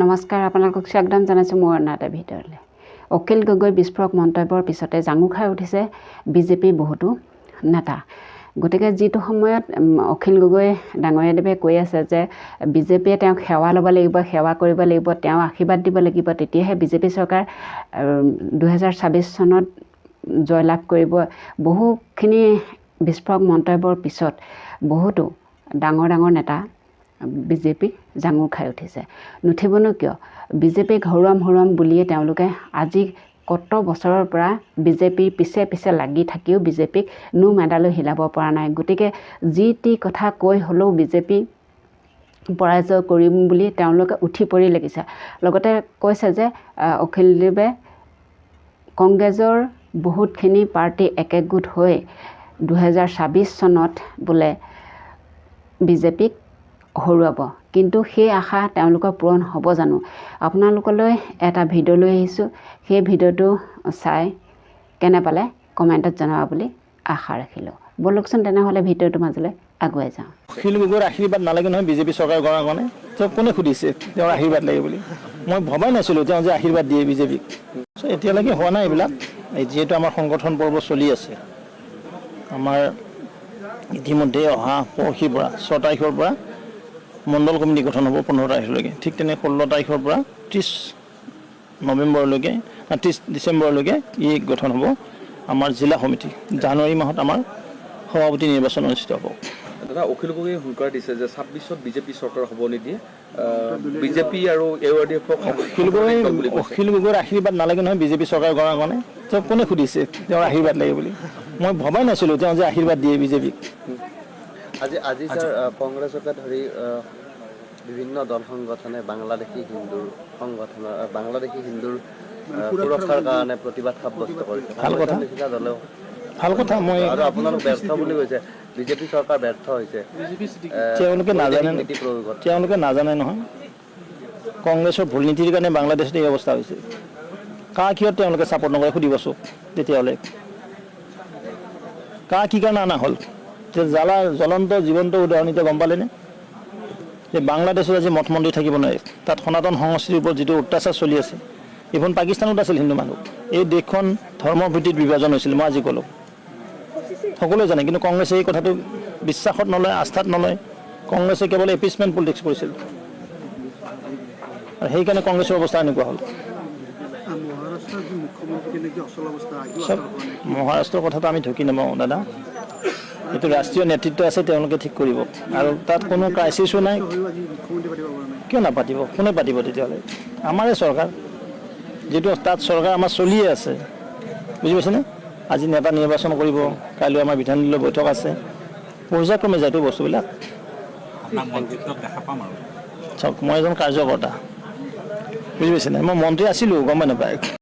নমস্কাৰ, আপোনালোকক স্বাগতম জনাইছোঁ মোৰ অন্য এটা ভিডিঅ'লৈ। অখিল গগৈ বিস্ফোৰক মন্তব্যৰ পিছতে জাঙু খাই উঠিছে বিজেপিৰ বহুতো নেতা। গতিকে যিটো সময়ত অখিল গগৈ ডাঙৰীয়াদেৱে কৈ আছে যে বিজেপিয়ে তেওঁক সেৱা ল'ব লাগিব, সেৱা কৰিব লাগিব, তেওঁ আশীৰ্বাদ দিব লাগিব, তেতিয়াহে বিজেপি চৰকাৰ 2026 চনত জয়লাভ কৰিব। বহুখিনি বিস্ফোৰক মন্তব্যৰ পিছত বহুতো ডাঙৰ ডাঙৰ নেতা বিজেপিক জাঙুৰ খাই উঠিছে। নুঠিবনো কিয়? বিজেপিক হৰুৱাম বুলিয়ে তেওঁলোকে আজি কত বছৰৰ পৰা বিজেপিৰ পিছে পিছে লাগি থাকিও বিজেপিক মেডালৈ হিলাব পৰা নাই। গতিকে যি টি কথা কৈ হ'লেও বিজেপি পৰাজয় কৰিম বুলি তেওঁলোকে উঠি পৰি লাগিছে। লগতে কৈছে যে অখিলদেৱে কংগ্ৰেছৰ বহুতখিনি পাৰ্টি একগোট হৈ 2026 চনত বোলে বিজেপিক হৰুৱাব। কিন্তু সেই আশা তেওঁলোকৰ পূৰণ হ'ব জানো? আপোনালোকলৈ এটা ভিডিঅ' লৈ আহিছোঁ। সেই ভিডিঅ'টো চাই কেনে পালে কমেণ্টত জনাব বুলি আশা ৰাখিলোঁ। বলকচোন তেনেহ'লে ভিডিঅ'টোৰ মাজলৈ আগুৱাই যাওঁ। অখিল গগৈৰ আশীৰ্বাদ নালাগে নহয় বিজেপি চৰকাৰ গঢ়াৰ কাৰণে। তেওঁ কোনে সুধিছে তেওঁৰ আশীৰ্বাদ লাগে বুলি? মই ভবাই নাছিলোঁ তেওঁ যে আশীৰ্বাদ দিয়ে বিজেপিক। এতিয়ালৈকে হোৱা নাই এইবিলাক। যিহেতু আমাৰ সংগঠন পৰ্ব চলি আছে, আমাৰ ইতিমধ্যে অহা পৰহিৰ পৰা 6 তাৰিখৰ পৰা মণ্ডল কমিটি গঠন হ'ব 15 তাৰিখলৈকে। ঠিক তেনে 16 তাৰিখৰ পৰা 30 নৱেম্বৰলৈকে 30 ডিচেম্বৰলৈকে ই গঠন হ'ব আমাৰ জিলা সমিতি। জানুৱাৰী মাহত আমাৰ সভাপতি নিৰ্বাচন অনুষ্ঠিত হ'ব। দাদা, অখিল গগৈয়ে হুংকাৰ দিছে যে 26ত বিজেপি চৰকাৰ হ'ব নিদিয়ে, বিজেপি আৰু AUDF অখিল গগৈৰ আশীৰ্বাদ নালাগে নহয় বিজেপি চৰকাৰ গঢ়াৰ কাৰণে। তেওঁ কোনে সুধিছে তেওঁৰ আশীৰ্বাদ লাগে বুলি? মই ভবাই নাছিলোঁ তেওঁ যে আশীৰ্বাদ দিয়ে বিজেপিক। আজি ছাৰ কংগ্ৰেছকে ধৰি বিভিন্ন দল সংগঠনে বাংলাদেশী হিন্দুৰ সুৰক্ষাৰ কাৰণে প্ৰতিবাদ সাব্যস্ত কৰিছে। ভাল কথা, দলেও ভাল কথা। মই আৰু আপোনালোক ব্যৰ্থ বুলি কৈছে, বিজেপি চৰকাৰ ব্যৰ্থ হৈছে। তেওঁলোকে নাজানে নহয় কংগ্ৰেছৰ ভুল নীতিৰ কাৰণে বাংলাদেশত এই অৱস্থা হৈছে। কাৰ কিহত তেওঁলোকে ছাপোৰ্ট নকৰে সুধিবচোন। তেতিয়াহ'লে কাৰ কি কাৰণে অনা হ'ল? যে জ্বলন্ত জীৱন্ত উদাহৰণিত গম পালেনে যে বাংলাদেশত আজি মঠ মন্দিৰ থাকিব নোৱাৰে। তাত সনাতন সংস্কৃতিৰ ওপৰত যিটো অত্যাচাৰ চলি আছে, এইখন পাকিস্তানত আছিল হিন্দু মানুহ। এই দেশখন ধৰ্মৰ ভিত্তিত বিভাজন হৈছিল, মই আজি ক'লোঁ, সকলোৱে জানে। কিন্তু কংগ্ৰেছে এই কথাটো বিশ্বাসত নলয়, আস্থাত নলয়। কংগ্ৰেছে কেৱল এপিচমেণ্ট পলিটিক্স কৰিছিল আৰু সেইকাৰণে কংগ্ৰেছৰ অৱস্থা এনেকুৱা হ'ল। মহাৰাষ্ট্ৰৰ কথাটো আমি ঢুকি নাপাওঁ দাদা। এইটো ৰাষ্ট্ৰীয় নেতৃত্ব আছে, তেওঁলোকে ঠিক কৰিব। আৰু তাত কোনো ক্ৰাইচিছো নাই। কিয় নাপাতিব? কোনে পাতিব তেতিয়াহ'লে? আমাৰে চৰকাৰ, যিটো তাত চৰকাৰ আমাৰ চলিয়ে আছে, বুজি পাইছেনে? আজি নেতা নিৰ্বাচন কৰিব, কাইলৈ আমাৰ বিধানসভালৈ বৈঠক আছে। পৰ্যায়ক্ৰমে যায়তো বস্তুবিলাক। চাওক, মই এজন কাৰ্যকৰ্তা, বুজি পাইছেনে? মই মন্ত্ৰী আছিলোঁ, গম নাপায়।